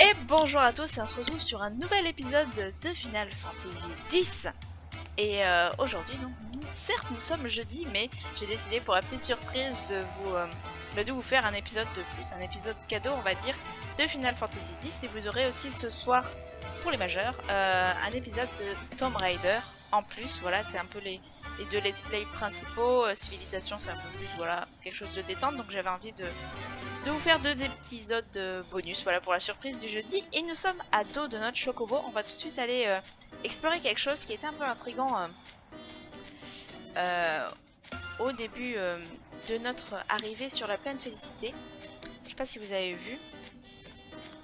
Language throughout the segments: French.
Et bonjour à tous et on se retrouve sur un nouvel épisode de Final Fantasy X. Et aujourd'hui, donc, certes nous sommes jeudi, mais j'ai décidé pour la petite surprise de vous faire un épisode de plus, un épisode cadeau on va dire, de Final Fantasy X. Et vous aurez aussi ce soir, pour les majeurs, un épisode de Tomb Raider en plus. Voilà, c'est un peu les deux let's play principaux. Civilisation c'est un peu plus, voilà, quelque chose de détente, donc j'avais envie de vous faire deux épisodes de bonus, voilà, pour la surprise du jeudi. Et nous sommes à dos de notre chocobo. On va tout de suite aller explorer quelque chose qui était un peu intriguant au début de notre arrivée sur la plaine Félicité. Je sais pas si vous avez vu.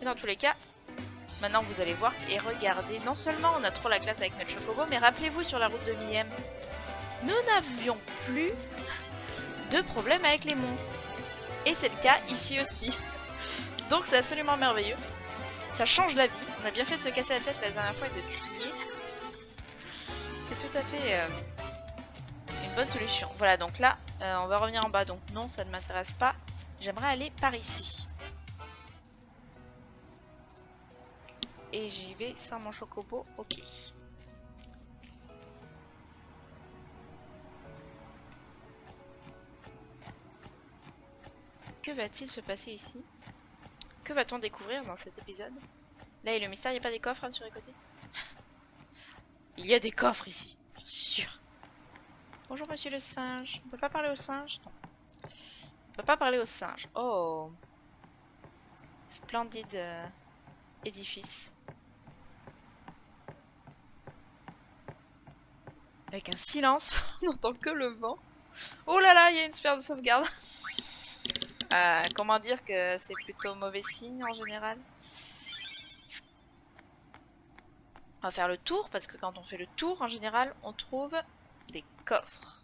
Mais dans tous les cas, maintenant vous allez voir et regarder. Non seulement on a trop la classe avec notre chocobo, mais rappelez-vous sur la route de Miem, nous n'avions plus de problème avec les monstres. Et c'est le cas ici aussi. Donc c'est absolument merveilleux. Ça change la vie. On a bien fait de se casser la tête la dernière fois et de crier. C'est tout à fait une bonne solution. Voilà, donc là, on va revenir en bas. Donc non, ça ne m'intéresse pas. J'aimerais aller par ici. Et j'y vais sans mon chocobo. Ok. Que va-t-il se passer ici? Que va-t-on découvrir dans cet épisode? Là, il y a le mystère, il n'y a pas des coffres sur les côtés? Il y a des coffres ici, bien sûr. Bonjour monsieur le singe. On peut pas parler au singe? Non. On peut pas parler au singe. Oh. Splendide édifice. Avec un silence, on n'entend que le vent. Oh là là, il y a une sphère de sauvegarde. Comment dire que c'est plutôt mauvais signe en général? On va faire le tour, parce que quand on fait le tour, en général, on trouve des coffres.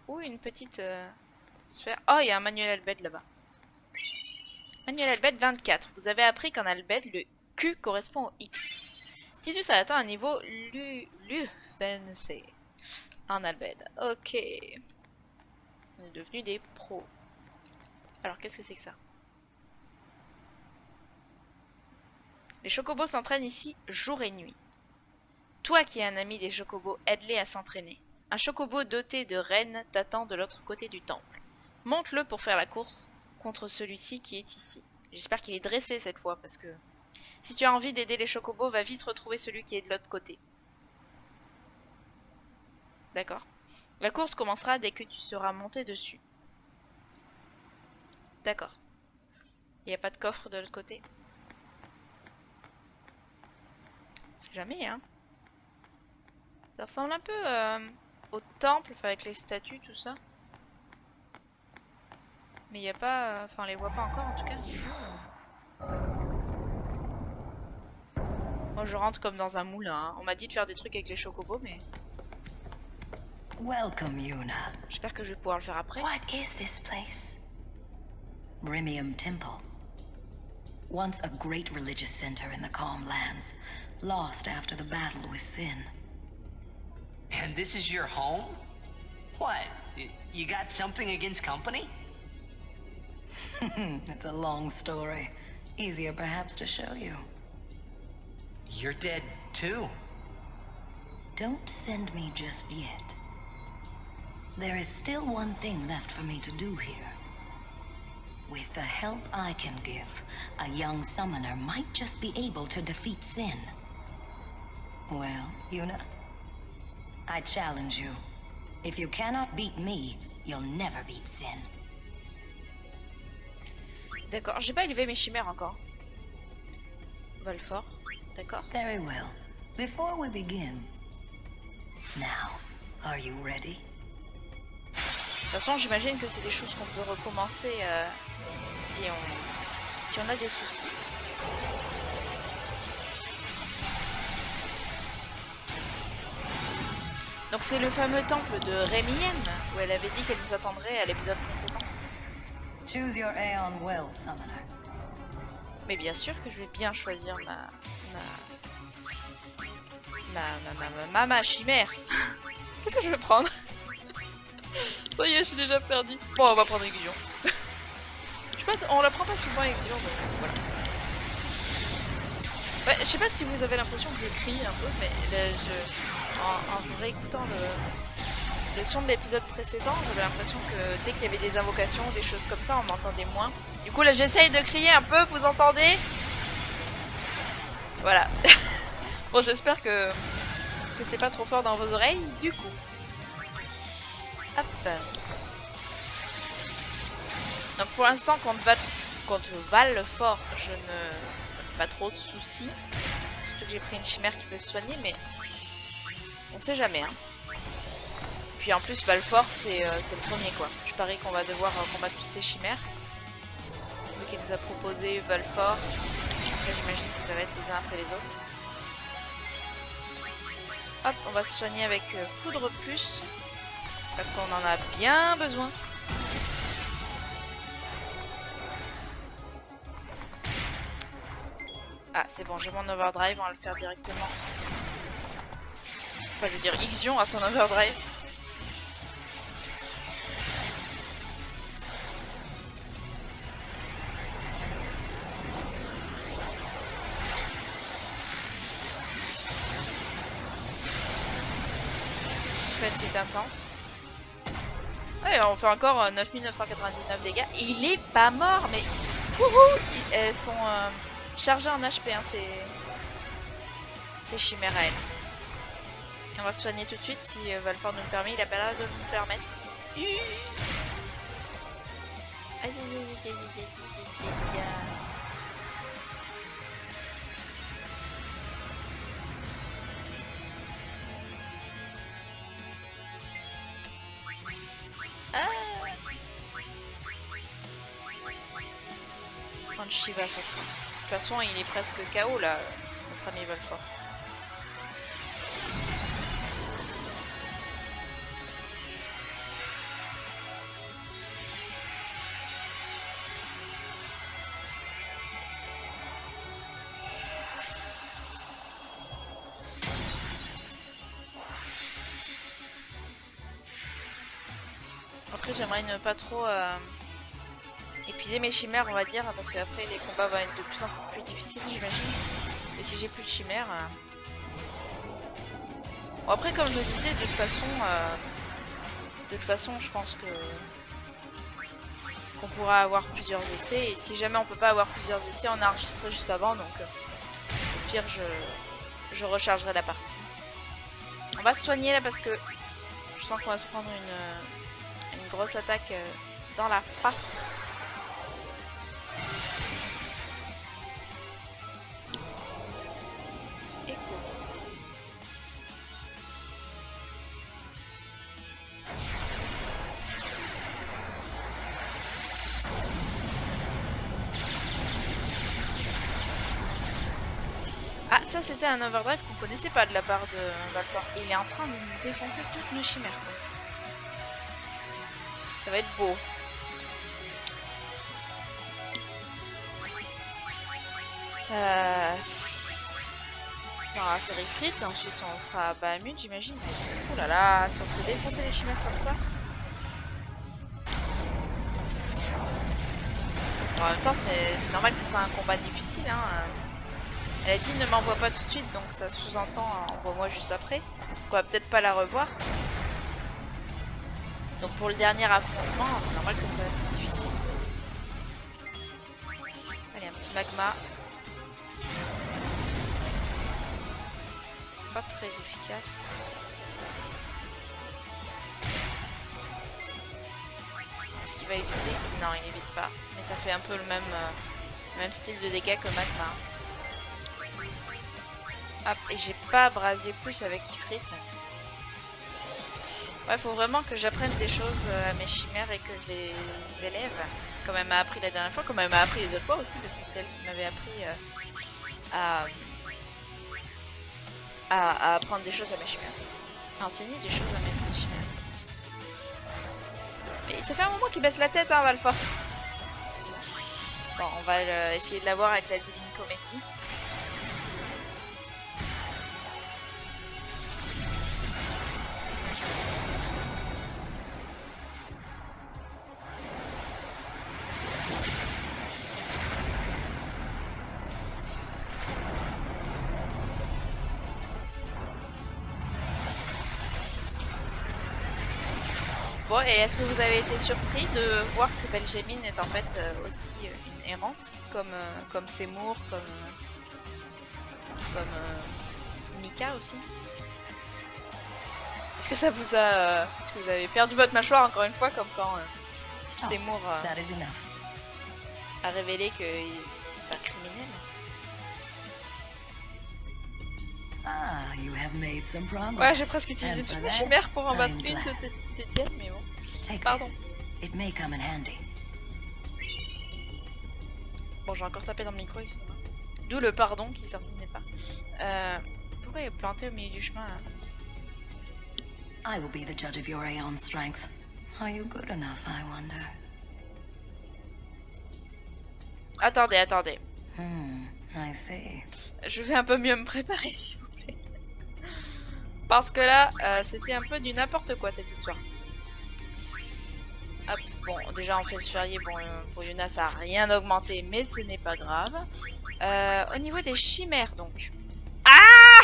Ou une petite sphère. Oh, il y a un manuel albed là-bas. Manuel albed 24. Vous avez appris qu'en albed, le Q correspond au X. Titus a atteint un niveau Luvenc en albed. Ok. On est devenus des pros. Alors, qu'est-ce que c'est que ça? Les chocobos s'entraînent ici jour et nuit. Toi qui es un ami des chocobos, aide-les à s'entraîner. Un chocobo doté de rênes t'attend de l'autre côté du temple. Monte-le pour faire la course contre celui-ci qui est ici. J'espère qu'il est dressé cette fois, parce que si tu as envie d'aider les chocobos, va vite retrouver celui qui est de l'autre côté. D'accord. La course commencera dès que tu seras monté dessus. D'accord. Il n'y a pas de coffre de l'autre côté. C'est jamais, hein. Ça ressemble un peu au temple, avec les statues, tout ça. Mais il n'y a pas... Enfin, on les voit pas encore, en tout cas. Moi, je rentre comme dans un moulin, hein. On m'a dit de faire des trucs avec les chocobos, mais... Welcome, Yuna. J'espère que je vais pouvoir le faire après. What is this place? Rimium Temple. Once a great religious center in the Calm Lands, lost after the battle with Sin. And this is your home? What? You got something against company? It's a long story. Easier perhaps to show you. You're dead too. Don't send me just yet. There is still one thing left for me to do here. With the help I can give, a young summoner might just be able to defeat Sin. Well, Yuna, I challenge you. If you cannot beat me, you'll never beat Sin. D'accord, j'ai pas élevé mes chimères encore. Volfort, d'accord. Very well. Before we begin, now, are you ready? De toute façon, j'imagine que c'est des choses qu'on peut recommencer si on a des soucis. Donc c'est le fameux temple de Rémiem, où elle avait dit qu'elle nous attendrait à l'épisode précédent. Choose your Aeon well, Summoner. Mais bien sûr que je vais bien choisir ma chimère. Qu'est-ce que je vais prendre? Ça y est, je suis déjà perdue. Bon, on va prendre Exion. Je sais pas, on la prend pas souvent Exion, donc voilà. Ouais, je sais pas si vous avez l'impression que je crie un peu, mais là, en réécoutant le son de l'épisode précédent, j'avais l'impression que dès qu'il y avait des invocations, des choses comme ça, on m'entendait moins. Du coup, là, j'essaye de crier un peu, vous entendez? Voilà. Bon, j'espère que c'est pas trop fort dans vos oreilles, du coup. Hop. Donc pour l'instant, contre Valfort, je ne me fais pas trop de soucis. Surtout que j'ai pris une chimère qui peut se soigner, mais on sait jamais. Hein. Puis en plus, Valfort, c'est le premier, quoi. Je parie qu'on va devoir combattre toutes ces chimères. Vu qu'il nous a proposé Valfort. Après, j'imagine que ça va être les uns après les autres. Hop, on va se soigner avec Foudre Plus. Parce qu'on en a bien besoin. Ah, c'est bon, j'ai mon overdrive, on va le faire directement. Enfin, je veux dire, Ixion a son overdrive. C'est intense. Ouais, on fait encore 9999 dégâts. Il est pas mort, mais elles sont chargées en HP, hein, ces chimères à elle. Et on va se soigner tout de suite si Valfort nous le permet. Il a pas l'air de nous le permettre. Aïe aïe aïe aïe aïe aïe aïe aïe. Prendre Shiva cette fois. De toute façon, il est presque KO là, notre ami Valfort. Après, j'aimerais ne pas trop épuiser mes chimères, on va dire, parce qu'après les combats vont être de plus en plus difficiles, j'imagine. Et si j'ai plus de chimères... Bon, après, comme je le disais, de toute façon, je pense que qu'on pourra avoir plusieurs essais. Et si jamais on peut pas avoir plusieurs essais, on a enregistré juste avant, donc au pire, je rechargerai la partie. On va se soigner là parce que je sens qu'on va se prendre une grosse attaque dans la face. Écho. Ah, ça c'était un overdrive qu'on connaissait pas de la part de Valfort. Il est en train de nous défoncer toutes nos chimères. Ça va être beau. On va faire Ifrit et ensuite on fera Bahamut, j'imagine. Oh là là, si on se fait défoncer les chimères comme ça. En même temps, c'est normal que ce soit un combat difficile. Hein. Elle a dit ne m'envoie pas tout de suite, donc ça sous-entend envoie-moi juste après. On va peut-être pas la revoir. Donc pour le dernier affrontement, c'est normal que ça soit plus difficile. Allez, un petit magma. Pas très efficace. Est-ce qu'il va éviter? Non, il n'évite pas. Mais ça fait un peu le même style de dégâts que magma. Hop, et j'ai pas brasier plus avec Ifrit. Ouais, faut vraiment que j'apprenne des choses à mes chimères et que je les élève. Comme elle m'a appris la dernière fois, comme elle m'a appris les autres fois aussi, parce que c'est elle qui m'avait appris à apprendre des choses à mes chimères. À enseigner des choses à mes chimères. Mais ça fait un moment qu'il baisse la tête, hein, Valfort. Bon, on va essayer de l'avoir avec la Divine Comédie. Bon, et est-ce que vous avez été surpris de voir que Benjamin est en fait aussi une errante, comme Seymour, comme Mika aussi? Est-ce que ça vous a... Est-ce que vous avez perdu votre mâchoire encore une fois, comme quand Stop. Seymour That is enough. a révélé que c'est un criminel? Ah, you have made some progress. Ouais, j'ai presque utilisé And for toutes mes that, chimères pour en battre I'm une glad. de tes diètes, mais bon. Take Pardon. this. It may come in handy. Bon, j'ai encore tapé dans le micro, excusez-moi. D'où le pardon qui sortait pas. Pourquoi il est planté au milieu du chemin là? I will be the judge of your Aeon strength. Are you good enough, I wonder? Attendez, attendez. I see. Je vais un peu mieux me préparer, s'il vous plaît. Parce que là, c'était un peu du n'importe quoi cette histoire. Hop, bon, déjà on fait le férié, bon, pour Yuna ça n'a rien augmenté, mais ce n'est pas grave. Au niveau des chimères, donc. Ah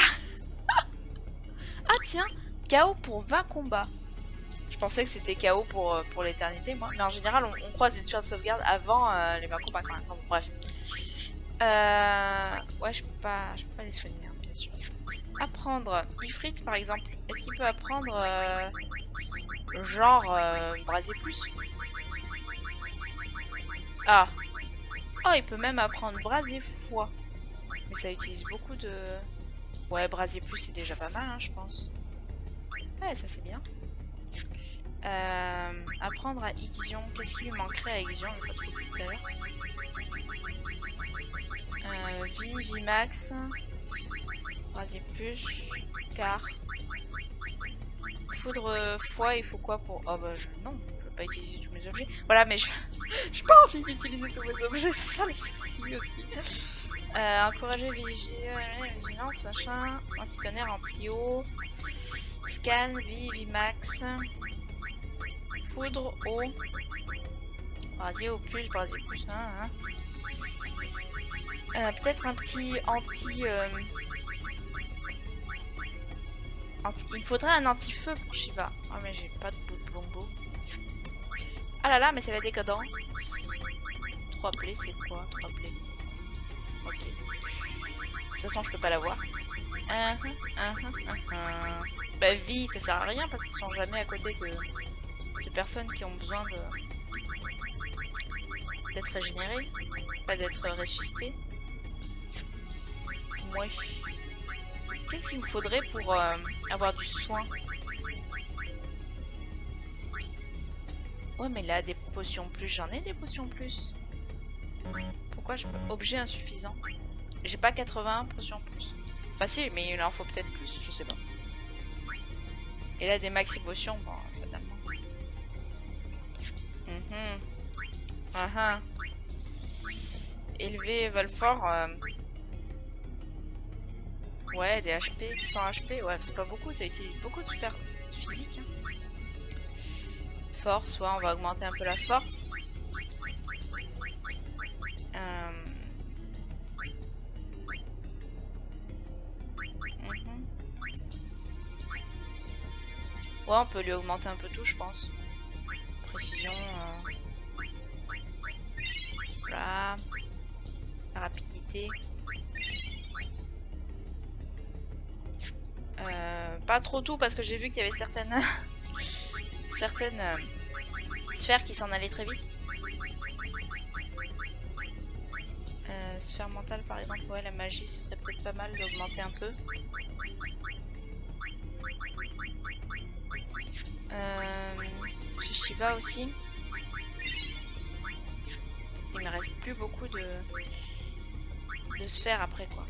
Ah tiens, KO pour 20 combats. Je pensais que c'était KO pour l'éternité, moi. Mais en général, on croise une sphère de sauvegarde avant les 20 combats quand même. Enfin, bon, bref. Ouais, je peux pas les soigner, hein, bien sûr. Apprendre Ifrit, par exemple. Est-ce qu'il peut apprendre genre brasier plus? Ah. Oh, il peut même apprendre brasier foi. Mais ça utilise beaucoup de... Ouais, brasier plus, c'est déjà pas mal, hein, je pense. Ouais, ça c'est bien. Apprendre à Ixion. Qu'est-ce qui lui manquerait à Ixion? Je l'ai pas trouvé tout à l'heure. Vie max. Brasier plus. Car. Foudre foi, il faut quoi pour... Oh bah non, je peux pas utiliser tous mes objets. Voilà, mais j'ai pas envie d'utiliser tous mes objets, c'est ça le souci aussi. Encourager vigilance, machin. Anti-tonnerre, anti-eau. Scan, vie max. Foudre, eau. Brasier au plus, brasier plus. Hein. Peut-être un petit anti... Il me faudrait un anti-feu pour Shiva. Oh mais j'ai pas de bout de plombo. Ah là là, mais c'est la décadence. 3 plaies, c'est quoi 3 plaies? Ok. De toute façon, je peux pas l'avoir. Bah vie, ça sert à rien parce qu'ils sont jamais à côté de personnes qui ont besoin d'être régénérées. Pas d'être ressuscitées. Ouais. Qu'est-ce qu'il me faudrait pour avoir du soin? Ouais, mais là, des potions plus, j'en ai des potions plus. Pourquoi je... Objet insuffisant. J'ai pas 81 potions plus. Enfin si, mais il en faut peut-être plus, je sais pas. Et là, des maxi potions, bon, fatalement. Élevé, Volfort... Ouais, des HP, 100 HP, ouais, c'est pas beaucoup, ça utilise beaucoup de sphères physiques. Hein. Force, ouais, on va augmenter un peu la force. Ouais, on peut lui augmenter un peu tout, je pense. Précision. Voilà. La rapidité. Pas trop tout parce que j'ai vu qu'il y avait certaines sphères qui s'en allaient très vite. Sphère mentale par exemple, ouais, la magie serait peut-être pas mal d'augmenter un peu. Chez Shiva aussi. Il me reste plus beaucoup de sphères après quoi.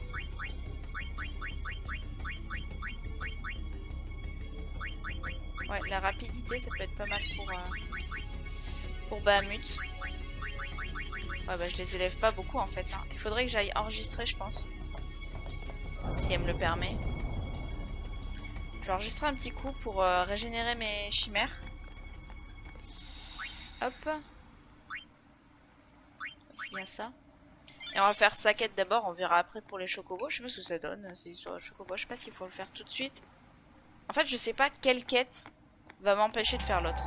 Ouais, la rapidité, ça peut être pas mal pour Bahamut. Ouais, bah je les élève pas beaucoup en fait. Hein. Il faudrait que j'aille enregistrer, je pense. Si elle me le permet. Je vais enregistrer un petit coup pour régénérer mes chimères. Hop. C'est bien ça. Et on va faire sa quête d'abord, on verra après pour les chocobos. Je sais pas ce que ça donne, c'est sur le chocobo. Je sais pas s'il faut le faire tout de suite. En fait, je sais pas quelle quête va m'empêcher de faire l'autre.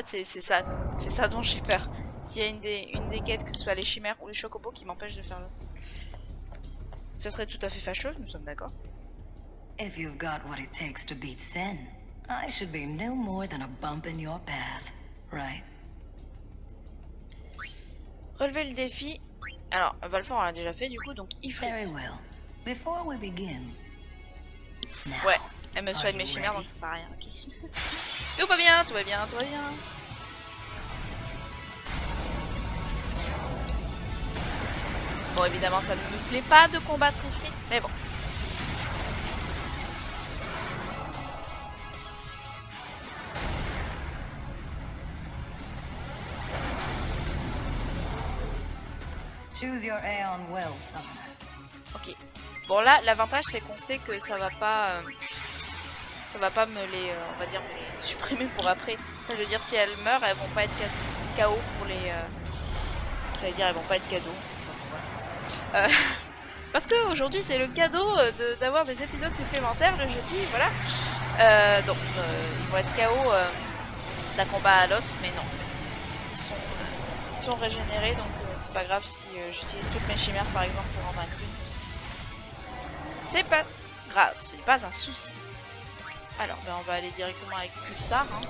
fait, c'est ça dont j'ai peur. S'il y a une des quêtes, que ce soit les chimères ou les chocobos, qui m'empêche de faire l'autre. Ce serait tout à fait fâcheux, nous sommes d'accord. If you've got what it takes to beat Sen, I should be no more than a bump in your path, right? Relever le défi. Alors, Valfor on l'a déjà fait du coup, donc Ifrit. Very well. Before we begin. Now, Ouais, elle me soigne are mes you chimères, ready? donc ça sert à rien, ok. Tout va bien, tout va bien, tout va bien. Bon, évidemment, ça ne me plaît pas de combattre Ifrit, mais bon. Choose your Aeon well, summoner. Ok. Bon là, l'avantage c'est qu'on sait que ça va pas me les, on va dire, me les supprimer pour après. Enfin, je veux dire, si elles meurent, elles vont pas être KO pour les, j'allais dire, elles vont pas être cadeaux. Voilà. Parce que aujourd'hui c'est le cadeau d'avoir des épisodes supplémentaires le jeudi, voilà. Donc ils vont être KO d'un combat à l'autre, mais non, en fait, ils sont régénérés, donc c'est pas grave si j'utilise toutes mes chimères par exemple pour en vaincre une. C'est pas grave, ce n'est pas un souci. Alors, ben, on va aller directement avec Pulsar. Hein.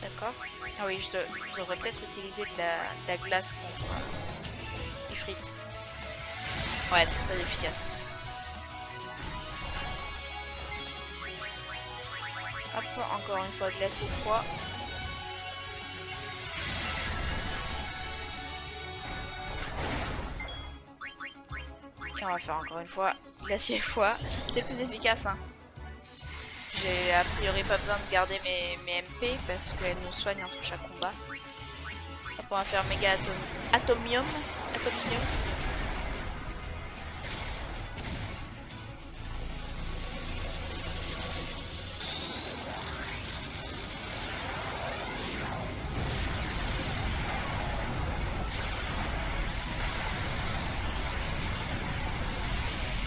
D'accord. Ah oui, je devrais peut-être utiliser de la glace contre Ifrit. Ouais, c'est très efficace. Hop, encore une fois, glacier froid. Et on va faire encore une fois glacier froid. C'est plus efficace, hein. J'ai a priori pas besoin de garder mes MP parce qu'elles nous soignent entre chaque combat. Hop, on va faire méga atomium.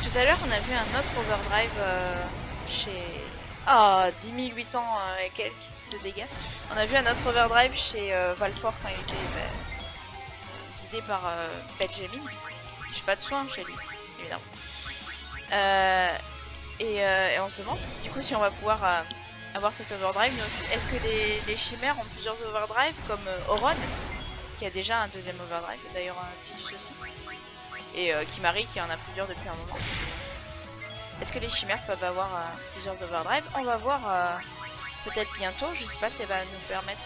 Tout à l'heure, on a vu un autre overdrive chez... Oh, 10 800 et quelques de dégâts. On a vu un autre overdrive chez Valfor quand il était guidé par Benjamin. J'ai pas de soin chez lui, évidemment. Et on se demande, du coup, si on va pouvoir avoir cet overdrive, mais aussi, est-ce que les chimères ont plusieurs overdrives, comme Auron, qui a déjà un deuxième overdrive, d'ailleurs un Tidus aussi. Et Kimari qui en a plusieurs depuis un moment. Est-ce que les chimères peuvent avoir plusieurs overdrive? On va voir peut-être bientôt. Je sais pas si elle va nous permettre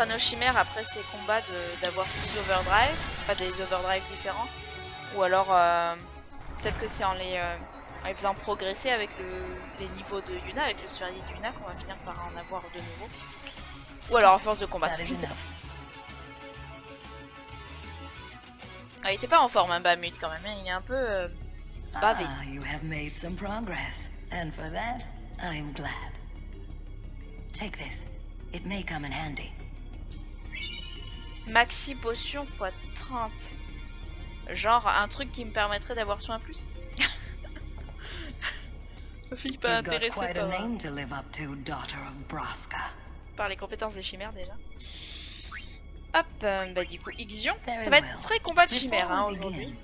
à nos chimères après ces combats d'avoir plus d'overdrive, pas des overdrive différents. Ou alors peut-être que c'est en les faisant progresser avec les niveaux de Yuna, avec le survie de Yuna, qu'on va finir par en avoir de nouveau. Ou alors à force de combattre. Je ne sais pas. Ah, il était pas en forme, hein, Bahamut quand même, hein. Il est un peu bavé. Ah, you have made some progress, and for that, I am glad. Take this. It may come in handy. Maxi potion x 30. Genre un truc qui me permettrait d'avoir soin plus. Je suis pas intéressée par les compétences des chimères déjà. Hop, bah du coup, Ixion. Ça va être très combat de chimère hein, aujourd'hui.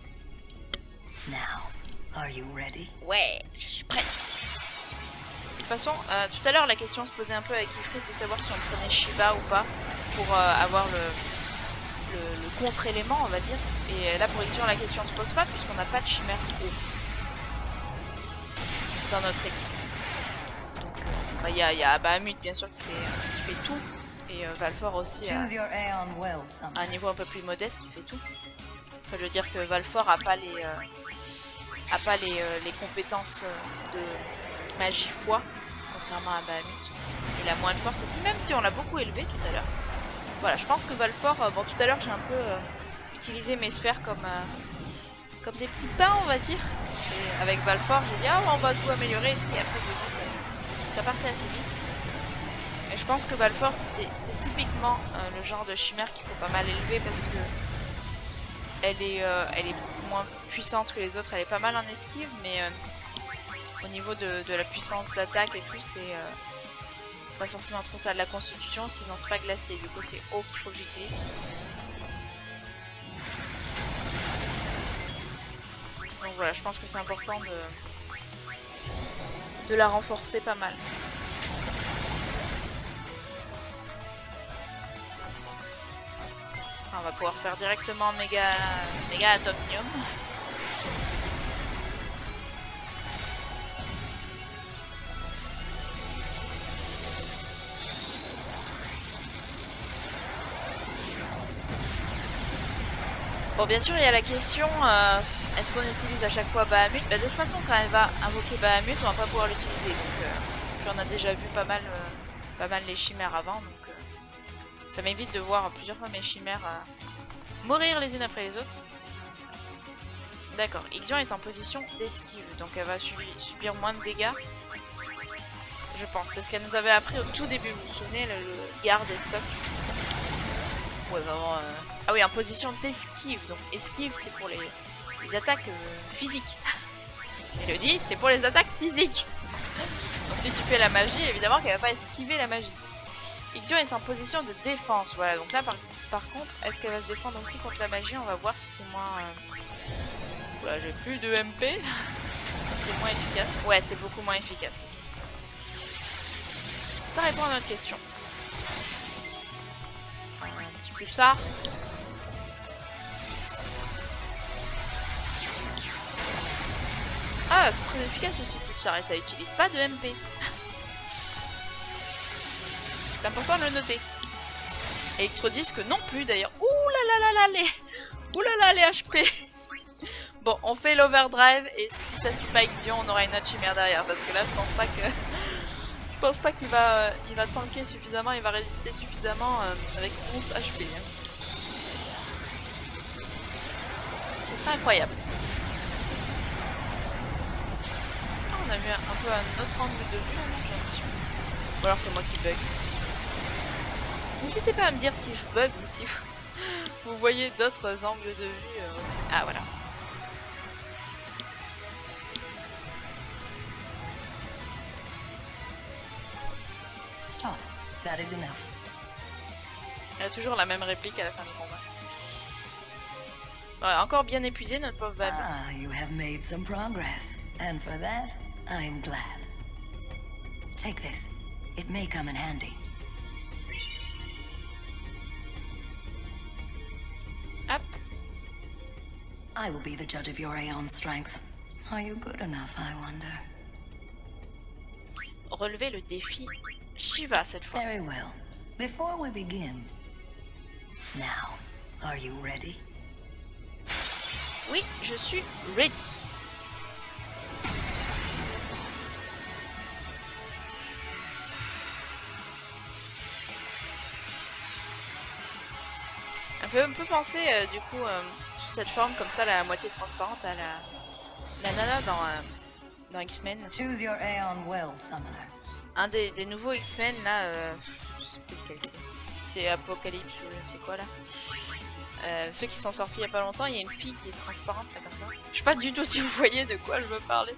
Ouais, je suis prête. De toute façon, tout à l'heure, la question se posait un peu avec Ifrit de savoir si on prenait Shiva ou pas pour avoir le contre-élément, on va dire. Et là, pour Ixion, la question se pose pas puisqu'on n'a pas de chimère haut dans notre équipe. Donc, il y a Bahamut, bien sûr, qui fait tout. Et Valfor aussi à un niveau un peu plus modeste qui fait tout. Enfin, je veux dire que Valfor a pas les compétences de magie foi, contrairement à Bahamut. Il a moins de force aussi, même si on l'a beaucoup élevé tout à l'heure. Voilà, je pense que Valfor, bon tout à l'heure j'ai un peu utilisé mes sphères comme des petits pains on va dire. Et avec Valfor j'ai dit ah on va tout améliorer et après j'ai vu que ça partait assez vite. Et je pense que Balfour c'est typiquement le genre de chimère qu'il faut pas mal élever parce que elle est moins puissante que les autres, elle est pas mal en esquive, mais au niveau de la puissance d'attaque et tout, c'est pas forcément trop ça de la constitution, sinon c'est pas glacé, du coup c'est eau qu'il faut que j'utilise. Donc voilà, je pense que c'est important de la renforcer pas mal. On va pouvoir faire directement méga atomium. Bon, bien sûr, il y a la question, est-ce qu'on utilise à chaque fois Bahamut? Bah, de toute façon, quand elle va invoquer Bahamut, on va pas pouvoir l'utiliser. Donc, puis on a déjà vu pas mal les chimères avant, donc ça m'évite de voir plusieurs fois mes chimères mourir les unes après les autres. D'accord, Ixion est en position d'esquive, donc elle va subir moins de dégâts. Je pense, c'est ce qu'elle nous avait appris au tout début, vous vous souvenez, le garde et stock. Ouais, vraiment. Ah oui, en position d'esquive. Donc esquive, c'est pour les attaques physiques. Mélodie, c'est pour les attaques physiques. Donc si tu fais la magie, évidemment qu'elle va pas esquiver la magie. Ixion est en position de défense. Voilà, donc là par contre, est-ce qu'elle va se défendre aussi contre la magie? On va voir si c'est moins... Voilà, j'ai plus de MP. Si c'est moins efficace. Ouais, c'est beaucoup moins efficace. Ça répond à notre question. Un petit pulsar. Ah, c'est très efficace aussi pulsar et ça utilise pas de MP. C'est important de le noter. Électrodisque non plus d'ailleurs. Ouh là là là là les... Ouh là là les HP. Bon, on fait l'overdrive et si ça tue pas Ixion, on aura une autre chimère derrière parce que là je pense pas que... Je pense pas qu'il va, il va tanker suffisamment, il va résister suffisamment avec 11 HP. Ce serait incroyable. Ah, on a vu un peu un autre angle de vue, j'ai l'impression. Ou alors c'est moi qui bug. N'hésitez pas à me dire si je bug ou si vous voyez d'autres angles de vue aussi. Ah voilà. Stop. That is enough. Elle a toujours la même réplique à la fin du combat. Ouais, encore bien épuisé notre pauvre Bahamut. Ah, you have made some progress. And for that, I'm glad. Take this. It may come in handy. Hop. I will be the judge of your Aeon strength. Are you good enough, I wonder? Relever le défi Shiva cette fois. Very well. Before we begin... Now, are you ready? Oui, je suis ready. Elle fait un peu penser du coup sous cette forme comme ça, la moitié transparente à la nana dans X-Men. Choose your Aeon well, Summoner. Un des nouveaux X-Men là, je sais plus lequel c'est. C'est Apocalypse ou je sais quoi là. Ceux qui sont sortis il y a pas longtemps, il y a une fille qui est transparente là comme ça. Je sais pas du tout si vous voyez de quoi je veux parler.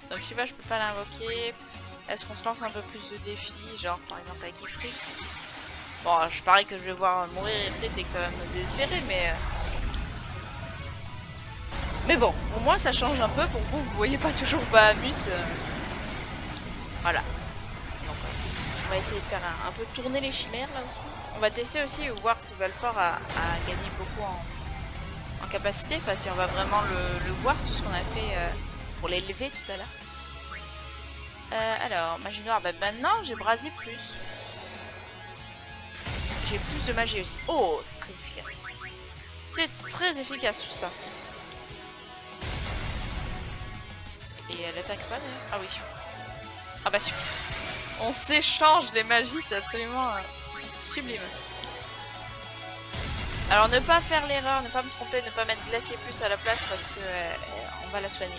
Donc je sais pas, je peux pas l'invoquer. Est-ce qu'on se lance un peu plus de défis, genre par exemple avec Ifrit? Bon, je parie que je vais voir mourir Ifrit et que ça va me désespérer, mais bon, au moins ça change un peu pour vous, vous voyez pas toujours Bahamut. Voilà. Donc, on va essayer de faire un peu tourner les chimères là aussi. On va tester aussi ou voir si Balfour a gagné beaucoup en capacité, enfin si on va vraiment le voir, tout ce qu'on a fait pour l'élever tout à l'heure. Alors, magie noire, bah maintenant j'ai brasé plus. J'ai plus de magie aussi. Oh, c'est très efficace. C'est très efficace tout ça. Et elle attaque pas d'ailleurs? Ah oui. Ah bah super. On s'échange les magies, c'est absolument sublime. Alors ne pas faire l'erreur, ne pas me tromper, ne pas mettre glacier plus à la place parce que on va la soigner.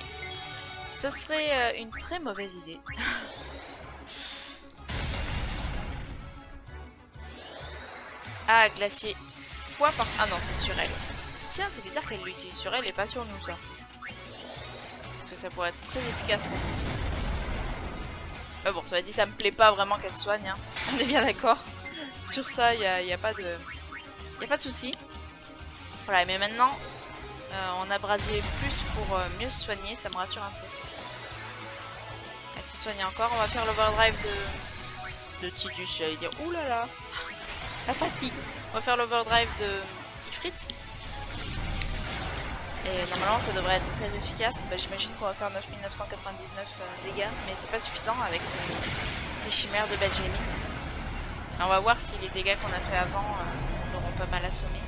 Ce serait une très mauvaise idée. Ah, glacier. Fois par... Ah non, c'est sur elle. Tiens, c'est bizarre qu'elle l'utilise sur elle et pas sur nous, ça. Parce que ça pourrait être très efficace pour nous. Mais bon, ça va dit, ça me plaît pas vraiment qu'elle soigne. Hein. On est bien d'accord. Sur ça, y a pas de... Y a pas de souci. Voilà, mais maintenant, on a brasier plus pour mieux se soigner. Ça me rassure un peu. Elle se soigne encore. On va faire l'overdrive de Tidus, j'allais dire. Ouh là là. La fatigue. On va faire l'overdrive de Ifrit. Et normalement ça devrait être très efficace. Bah, j'imagine qu'on va faire 9999 dégâts. Mais c'est pas suffisant avec ces chimères de Benjamin. On va voir si les dégâts qu'on a fait avant l'auront pas mal assommé.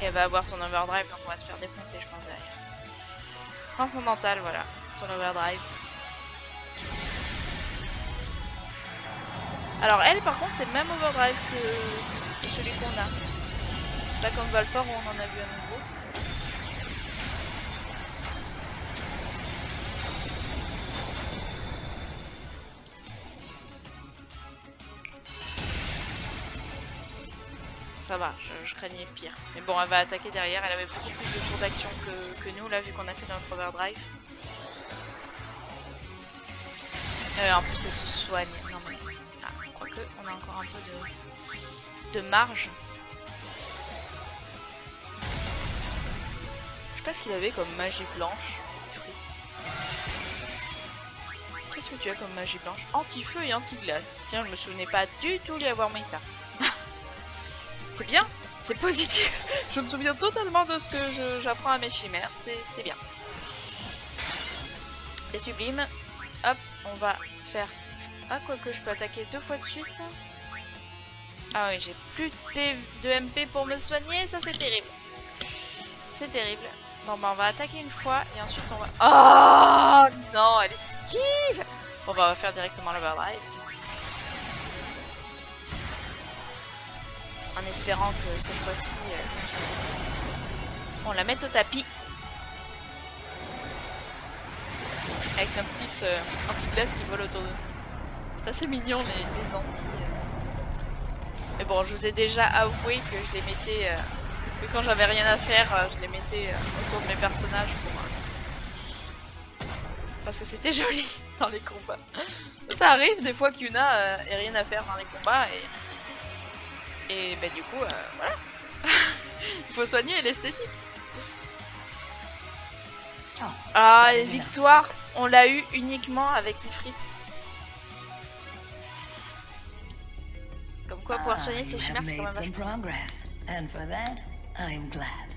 Et elle va avoir son overdrive, donc on va se faire défoncer je pense derrière. Transcendantal, voilà, sur l'overdrive. Alors elle par contre c'est le même overdrive que celui qu'on a. C'est pas comme Valfort où on en a vu à nouveau. Ça va, je craignais pire. Mais bon, elle va attaquer derrière. Elle avait beaucoup plus de tours d'action que nous, là, vu qu'on a fait notre overdrive. En plus, elle se soigne. Non, mais... Ah, quoique, on a encore un peu de marge. Je sais pas ce qu'il avait comme magie blanche. Qu'est-ce que tu as comme magie blanche? Anti-feu et anti-glace. Tiens, je me souvenais pas du tout lui avoir mis ça. C'est bien, c'est positif. Je me souviens totalement de ce que j'apprends à mes chimères. C'est bien. C'est sublime. Hop, on va faire... Ah, quoique je peux attaquer 2 fois de suite. Ah oui, j'ai plus de MP pour me soigner. Ça, c'est terrible. C'est terrible. Bon, bah, on va attaquer une fois et ensuite on va... Oh non, elle esquive. Bon, bah, on va faire directement l'overdrive. En espérant que cette fois-ci, on la mette au tapis. Avec nos petites anti-glaces qui volent autour de nous. C'est assez mignon les anti. Mais bon, je vous ai déjà avoué que je les mettais... que quand j'avais rien à faire, je les mettais autour de mes personnages pour... parce que c'était joli dans les combats. Ça arrive des fois qu'Yuna ait rien à faire dans les combats et bah du coup, voilà. Il faut soigner l'esthétique. Ah, et victoire, on l'a eu uniquement avec Ifrit. Comme quoi, pouvoir soigner ses chimères, c'est quand même vachement. And for that, I'm glad.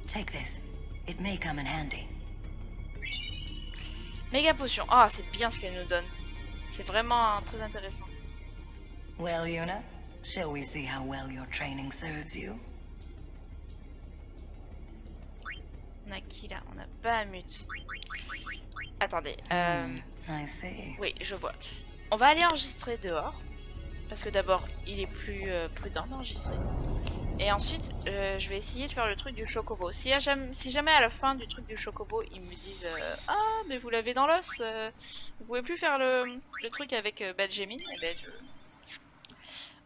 Take this. It may come in handy. Méga potion. Ah, c'est bien ce qu'elle nous donne. C'est vraiment très intéressant. Well, Yuna, shall we see how well your training serves you? On a qui là? On a Bahamut. Attendez. I see. Oui, je vois. On va aller enregistrer dehors. Parce que d'abord, il est plus prudent d'enregistrer. Et ensuite, je vais essayer de faire le truc du chocobo. Si jamais à la fin du truc du chocobo, ils me disent ah, mais vous l'avez dans l'os, vous pouvez plus faire le truc avec Benjamin, et ben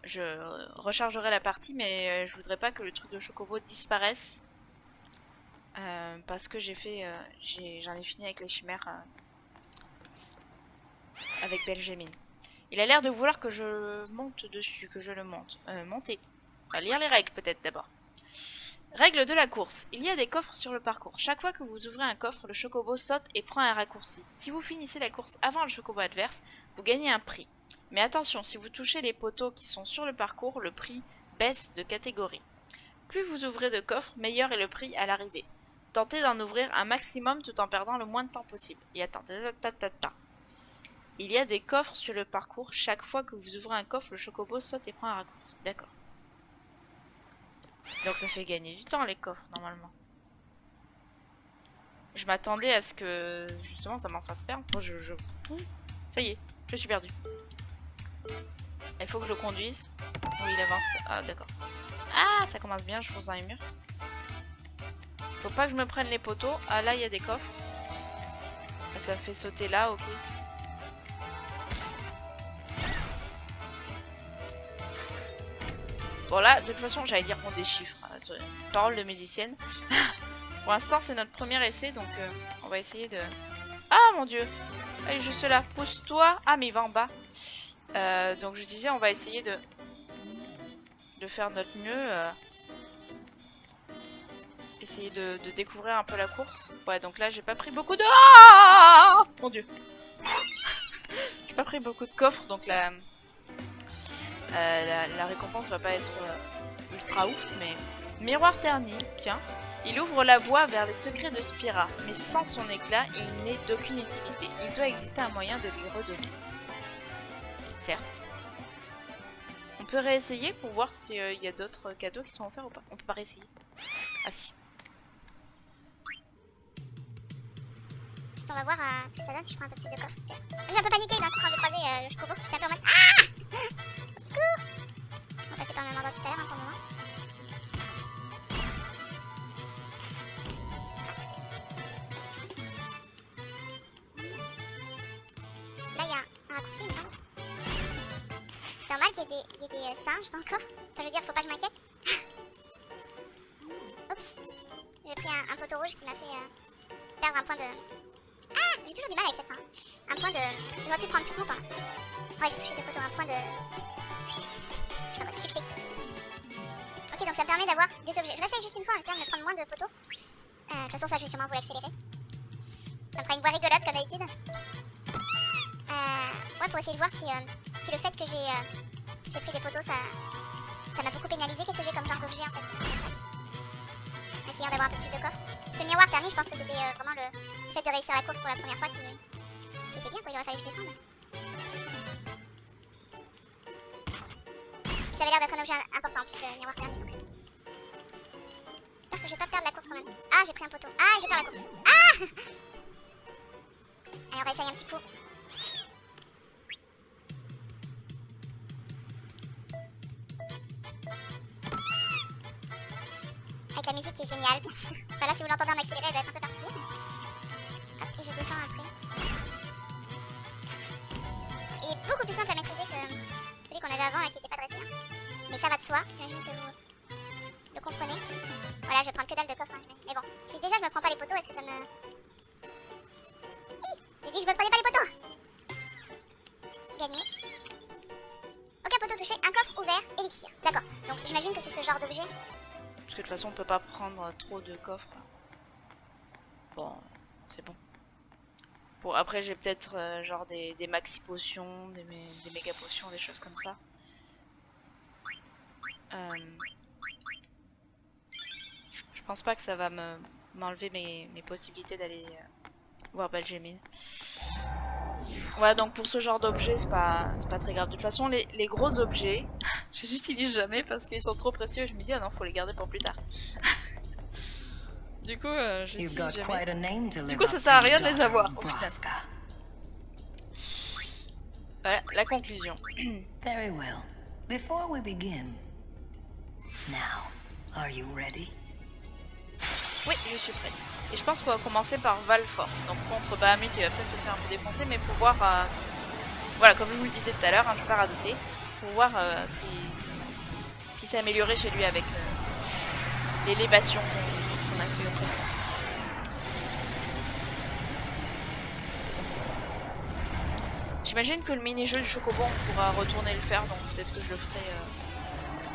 je rechargerai la partie, mais je voudrais pas que le truc de chocobo disparaisse. Parce que j'en ai fini avec les chimères avec Benjamin. Il a l'air de vouloir que je monte dessus, que je le monte. Monter. On va lire les règles peut-être d'abord. Règle de la course. Il y a des coffres sur le parcours. Chaque fois que vous ouvrez un coffre, le chocobo saute et prend un raccourci. Si vous finissez la course avant le chocobo adverse, vous gagnez un prix. Mais attention, si vous touchez les poteaux qui sont sur le parcours, le prix baisse de catégorie. Plus vous ouvrez de coffres, meilleur est le prix à l'arrivée. Tentez d'en ouvrir un maximum tout en perdant le moins de temps possible. Et attendez, il y a des coffres sur le parcours. Chaque fois que vous ouvrez un coffre, le chocobo saute et prend un raccourci. D'accord. Donc ça fait gagner du temps les coffres, normalement. Je m'attendais à ce que, justement, ça m'en fasse perdre. Moi, ça y est, je suis perdu. Il faut que je conduise. Oui, il avance. Ah, d'accord. Ah, ça commence bien, je fonce dans les murs. Faut pas que je me prenne les poteaux. Ah, là, il y a des coffres. ça me fait sauter là, ok. Bon là, de toute façon, j'allais dire qu'on déchiffre. Parole de musicienne. Pour l'instant, c'est notre premier essai, donc on va essayer de... Ah mon dieu! Elle est juste là, pousse-toi! Ah mais il va en bas. Donc je disais, on va essayer de faire notre mieux. Essayer de découvrir un peu la course. Ouais, donc là, j'ai pas pris beaucoup de... Ah mon dieu! J'ai pas pris beaucoup de coffres, donc la récompense va pas être ultra ouf, mais... Miroir terni, tiens. Il ouvre la voie vers les secrets de Spira, mais sans son éclat, il n'est d'aucune utilité. Il doit exister un moyen de lui redonner. Certes. On peut réessayer pour voir s'il y a d'autres cadeaux qui sont offerts ou pas. On peut pas réessayer. Ah si. Juste on va voir ce que ça donne si je prends un peu plus de coffre. J'ai un peu paniqué d'un coup quand j'ai croisé le chocobo. J'étais un peu en mode ah! Secours! On va passer par le même endroit tout à l'heure, hein, pour le moment. Là il y a un raccourci il me semble. C'est normal qu'il y ait des singes dans le coffre. Enfin je veux dire faut pas que je m'inquiète. Oups. J'ai pris un poteau rouge qui m'a fait perdre un point de... Ah! J'ai toujours du mal avec cette fin. Un point de... J'aurais pu prendre plus longtemps là. Ouais, j'ai touché deux poteaux, un point de... Je sais pas, de succès. Ok, donc ça me permet d'avoir des objets. Je réessaye juste une fois en essayant de me prendre moins de poteaux. De toute façon, ça, je vais sûrement vous l'accélérer. Ça me fera une voie rigolote comme d'habitude. Ouais, pour essayer de voir si le fait que j'ai pris des poteaux, ça m'a beaucoup pénalisé. Qu'est-ce que j'ai comme genre d'objet en fait? Essayant d'avoir un peu plus de coffre. Parce que le miroir terni, je pense que c'était vraiment le fait de réussir la course pour la première fois qui était bien, quoi. Il aurait fallu que je descende. Ça avait l'air d'être un objet important en plus, le miroir terni. Donc... J'espère que je vais pas perdre la course quand même. Ah, j'ai pris un poteau. Ah, je perds la course. Ah! Allez, on va essayer un petit coup. Avec la musique qui est géniale, bien sûr. Enfin là, si vous l'entendez en accéléré, elle doit être un peu partout. Hop, et je descends après. Il est beaucoup plus simple à maîtriser que celui qu'on avait avant, là, qui n'était pas dressé. Hein. Mais ça va de soi, j'imagine que vous le comprenez. Voilà, je vais prendre que dalle de coffre, hein, j'imagine. Mais bon, si déjà je me prends pas les poteaux, est-ce que ça me... Hi! J'ai dit que je me prenais pas les poteaux! Gagné. Aucun poteau touché, un coffre ouvert, élixir. D'accord, donc j'imagine que c'est ce genre d'objet. Parce que de toute façon, on peut pas prendre trop de coffres. Bon, c'est bon. Bon, après, j'ai peut-être genre des maxi potions, des méga potions, des choses comme ça. Je pense pas que ça va m'enlever mes possibilités d'aller voir Belgemine. Voilà, donc pour ce genre d'objet, c'est pas très grave. De toute façon, les gros objets, je les utilise jamais parce qu'ils sont trop précieux. Je me dis, ah non, faut les garder pour plus tard. Du coup, je n'utilise jamais. Du coup, ça sert à rien de les avoir au final. Voilà, la conclusion. Very well. Before we begin, now, are you ready? Oui, je suis prête. Et je pense qu'on va commencer par Valfort. Donc contre Bahamut, il va peut-être se faire un peu défoncer, mais pour voir... Voilà, comme je vous le disais tout à l'heure, hein, je vais pas radoter. Pour voir ce qui s'est amélioré chez lui avec l'élévation qu'on a fait auprès de lui. J'imagine que le mini-jeu du Chocobo, on pourra retourner le faire, donc peut-être que je le ferai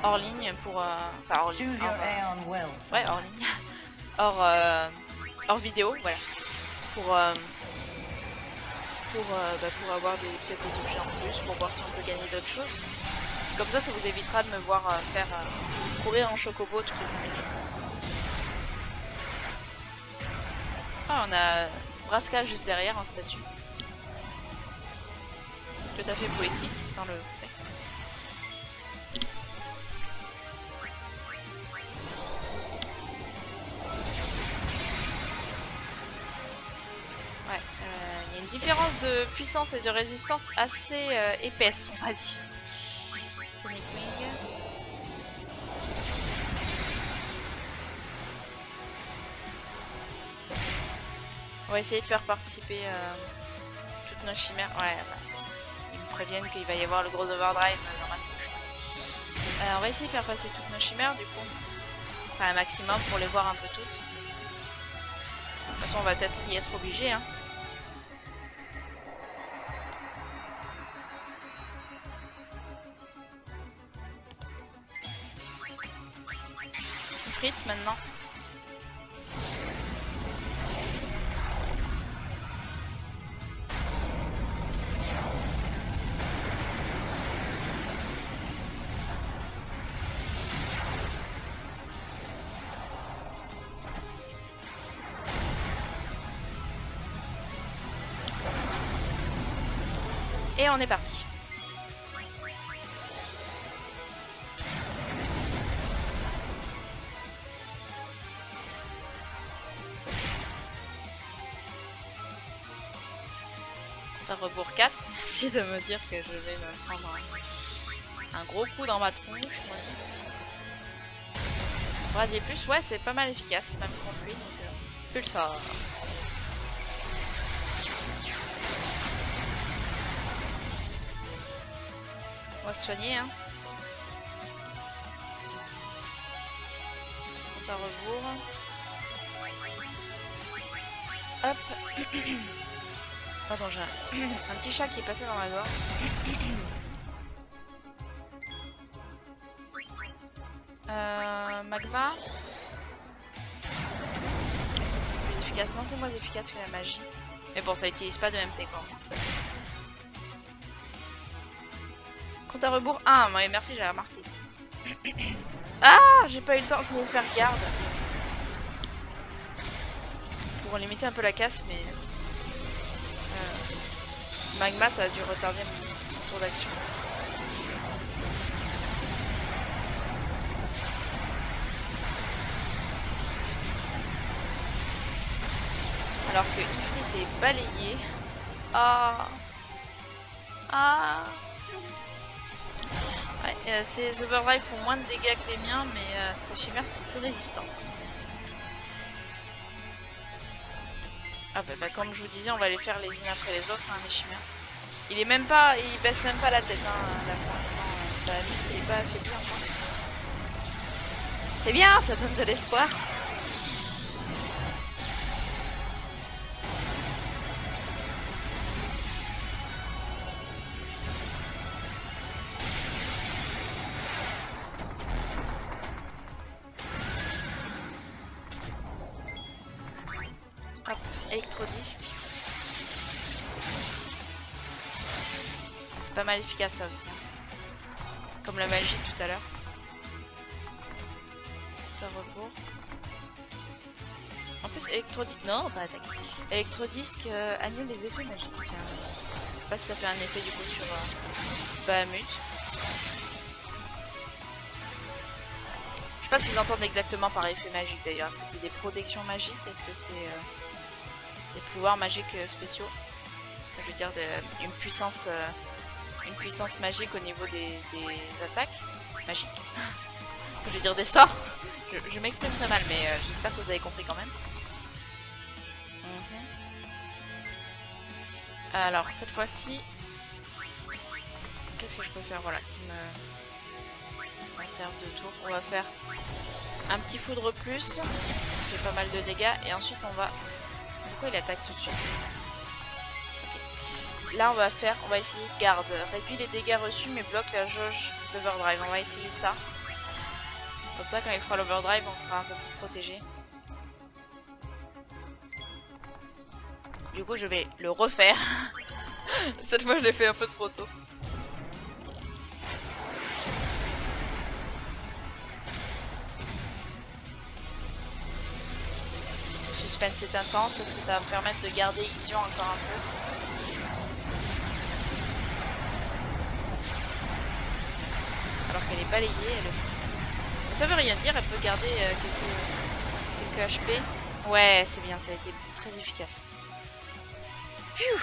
hors ligne pour... Enfin, hors ligne. Ouais, hors ligne. hors vidéo, voilà. Pour avoir peut-être des objets en plus, pour voir si on peut gagner d'autres choses. Comme ça, ça vous évitera de me voir faire courir en Chocobo toutes les 5 minutes. Ah, on a Braska juste derrière en statue. Tout à fait poétique dans le texte. Ouais, il y a une différence de puissance et de résistance assez épaisse, on va dire. Sonic Wing. On va essayer de faire participer toutes nos chimères. Ouais, bah, ils me préviennent qu'il va y avoir le gros overdrive dans ma tronche. On va essayer de faire passer toutes nos chimères du coup. Enfin un maximum pour les voir un peu toutes. De toute façon on va peut-être y être obligé hein. Frites maintenant. Et on est parti. Rebours 4, merci de me dire que je vais me prendre un gros coup dans ma tronche. Brasier plus, ouais c'est pas mal efficace, même contre lui, donc pulsar. On va se soigner hein. Par rebours. Hop. Attends, j'ai un petit chat qui est passé dans ma gorge. Magma. Est-ce que c'est plus efficace? Non, c'est moins efficace que la magie. Mais bon, ça utilise pas de MP quoi. Compte à rebours 1, ouais, merci, j'avais remarqué. Ah, j'ai pas eu le temps, je voulais faire garde. Pour limiter un peu la casse, mais... Magma, ça a dû retarder mon tour d'action. Alors que Ifrit est balayé. Ah. Ah. Ouais, ces overdrive font moins de dégâts que les miens, mais ces chimères sont plus résistantes. Ah bah, comme je vous disais, on va les faire les unes après les autres, hein, les chimères. Il est même pas, il baisse même pas la tête, hein, là pour l'instant. Bah, il est pas affaibli encore. C'est bien, ça donne de l'espoir. Hop, électrodisque. C'est pas mal efficace ça aussi. Hein. Comme la magie tout à l'heure. Rebours. En plus, électrodisque. Non, pas attaque. Électrodisque annule les effets magiques. Tiens. Je sais pas si ça fait un effet du coup sur Bahamut. Je sais pas s'ils entendent exactement par effet magique d'ailleurs. Est-ce que c'est des protections magiques? Est-ce que c'est des pouvoirs magiques spéciaux? Je veux dire une puissance magique au niveau des attaques magiques. Je veux dire des sorts. Je m'exprime très mal, mais j'espère que vous avez compris quand même. Alors, cette fois-ci, qu'est-ce que je peux faire? Voilà, qui me serve de tour. On va faire un petit foudre plus, qui fait pas mal de dégâts, et ensuite on va... Pourquoi il attaque tout de suite? Okay. Là, on va essayer garde. Réduit les dégâts reçus, mais bloque la jauge d'overdrive. On va essayer ça. Comme ça, quand il fera l'overdrive, on sera un peu plus protégé. Du coup, je vais le refaire. Cette fois, je l'ai fait un peu trop tôt. Le suspense est intense. Est-ce que ça va me permettre de garder Ixion encore un peu? Alors qu'elle est balayée, elle aussi. Ça veut rien dire, elle peut garder quelques HP. Ouais, c'est bien, ça a été très efficace. Pfiou.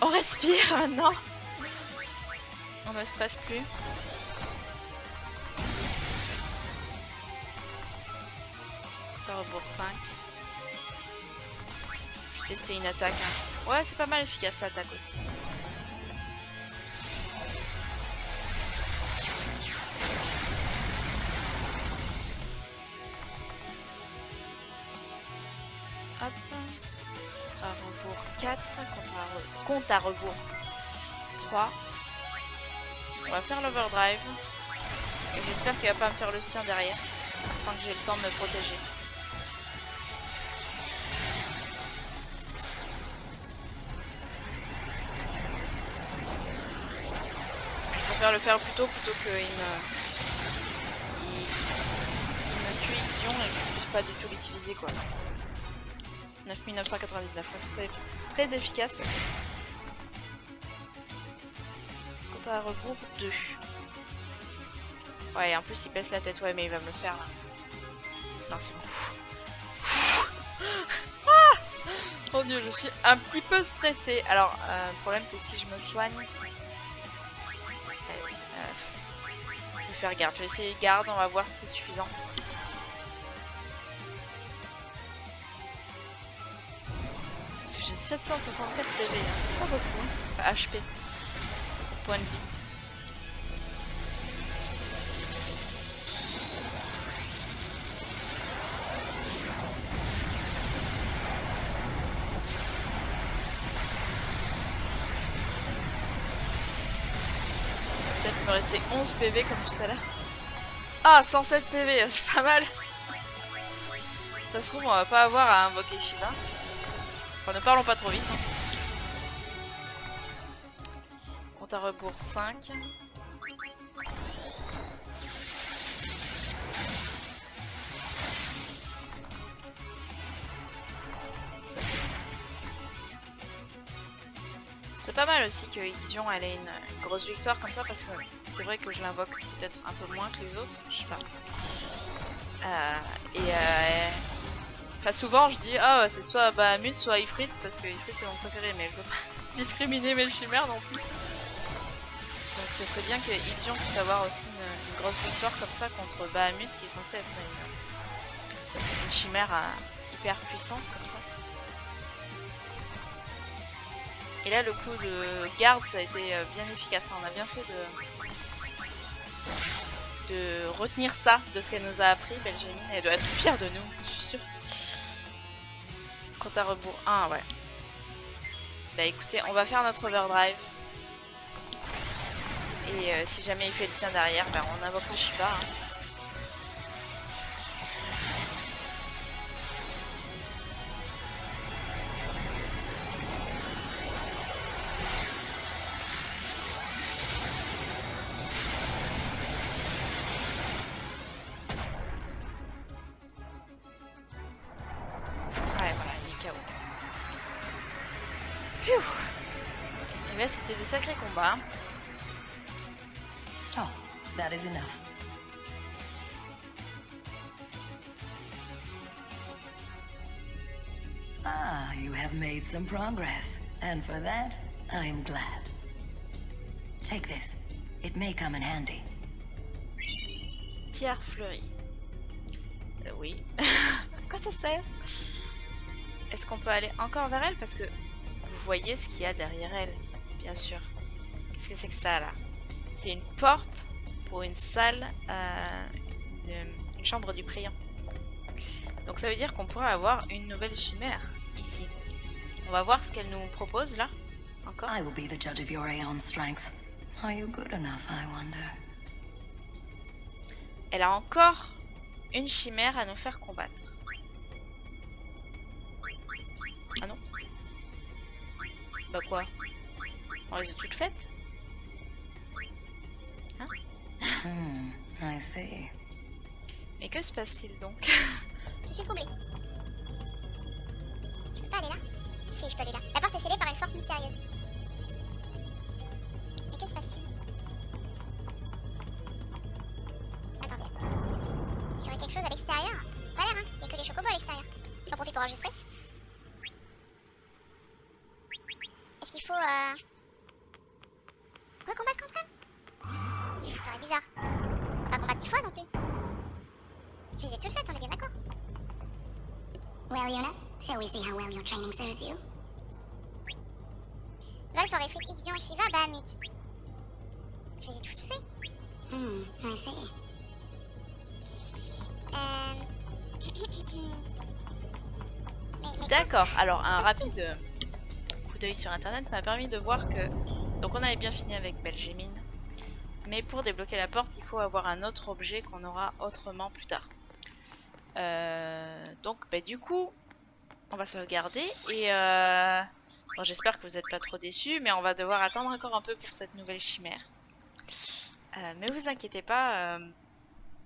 On respire maintenant. On ne stresse plus. Rebours 5. Je suis tester une attaque. Hein. Ouais, c'est pas mal efficace l'attaque aussi. Hop. Compte à rebours 4. Compte à rebours 3. On va faire l'overdrive. Et j'espère qu'il va pas me faire le sien derrière. Sans que j'ai le temps de me protéger. Je préfère le faire plutôt qu'il me tue Ixion et que je puisse pas du tout l'utiliser quoi. 9999, c'est très efficace. Compte à rebours 2. Ouais, en plus il baisse la tête, ouais, mais il va me le faire là. Non, c'est bon. Ah mon dieu, je suis un petit peu stressée. Alors, le problème c'est que si je me soigne... je vais faire garde. Je vais essayer garde, on va voir si c'est suffisant. Parce que j'ai 764 PV, hein. C'est pas beaucoup. Hein. Enfin, HP. Point de vie. Peut-être me rester 11 PV comme tout à l'heure. Ah, 107 PV, c'est pas mal. Ça se trouve, on va pas avoir à invoquer Shiva. Enfin, ne parlons pas trop vite. Hein. Compte à rebours 5. Ce serait pas mal aussi que Ixion elle ait une grosse victoire comme ça parce que c'est vrai que je l'invoque peut-être un peu moins que les autres, je sais pas. Enfin souvent je dis oh c'est soit Bahamut soit Ifrit parce que Ifrit c'est mon préféré mais je veux pas discriminer mes chimères non plus. Donc ce serait bien que Ixion puisse avoir aussi une grosse victoire comme ça contre Bahamut qui est censé être une chimère hyper puissante comme ça. Et là le coup de garde ça a été bien efficace, on a bien fait de retenir ça de ce qu'elle nous a appris, Belgemine, elle doit être fière de nous, je suis sûre. Compte à rebours 1, ouais. Bah écoutez, on va faire notre overdrive. Et si jamais il fait le sien derrière, bah on invoque le Shiva. Hein. Et bien c'était des sacrés combats. Stop. That is enough. Ah, you have made some progress. And for that, I am glad. Take this. It may come in handy. Tiers fleuri. Oui. À quoi ça sert? Est-ce qu'on peut aller encore vers elle? Parce que vous voyez ce qu'il y a derrière elle, bien sûr. Qu'est-ce que c'est que ça là? C'est une porte pour une salle, une chambre du priant. Donc ça veut dire qu'on pourrait avoir une nouvelle chimère ici. On va voir ce qu'elle nous propose là. Encore. I will be the judge of your Aeon strength. Are you good enough, I wonder? Elle a encore une chimère à nous faire combattre. Ah non? Bah quoi? On les a toutes faites? Hein? I see. Mais que se passe-t-il donc? Je suis troublée. Je peux pas aller là? Si, je peux aller là. La porte est scellée par une force mystérieuse. Mais que se passe-t-il? Attendez. S'il y aurait quelque chose à l'extérieur, ça n'a pas l'air, hein. Il n'y a que les chocobos à l'extérieur. J'en profite pour enregistrer. Est-ce qu'il faut recombattre contre elle? Ça paraît bizarre. On va pas combattre 10 fois non plus. Je les ai toutes faites, on est bien d'accord. Well, Yuna, Shall we see how well your training serves you? Wolf aurait fait Ixion, Shiva, Bahamut. Je les ai toutes fait. I see. D'accord, alors un rapide coup d'œil sur internet m'a permis de voir que... Donc on avait bien fini avec Belgemine. Mais pour débloquer la porte, il faut avoir un autre objet qu'on aura autrement plus tard. Donc bah, du coup, on va sauvegarder. Et bon, j'espère que vous n'êtes pas trop déçus, mais on va devoir attendre encore un peu pour cette nouvelle chimère. Mais vous inquiétez pas,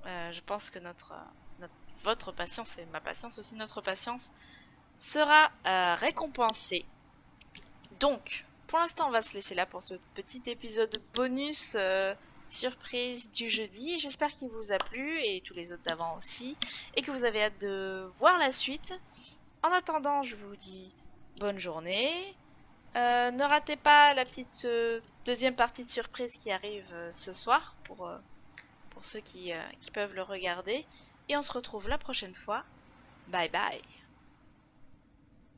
je pense que votre patience et ma patience aussi, notre patience sera récompensée. Donc, pour l'instant, on va se laisser là pour ce petit épisode bonus surprise du jeudi. J'espère qu'il vous a plu et tous les autres d'avant aussi, et que vous avez hâte de voir la suite. En attendant, je vous dis bonne journée. Ne ratez pas la petite deuxième partie de surprise qui arrive ce soir pour ceux qui peuvent le regarder. Et on se retrouve la prochaine fois. Bye bye.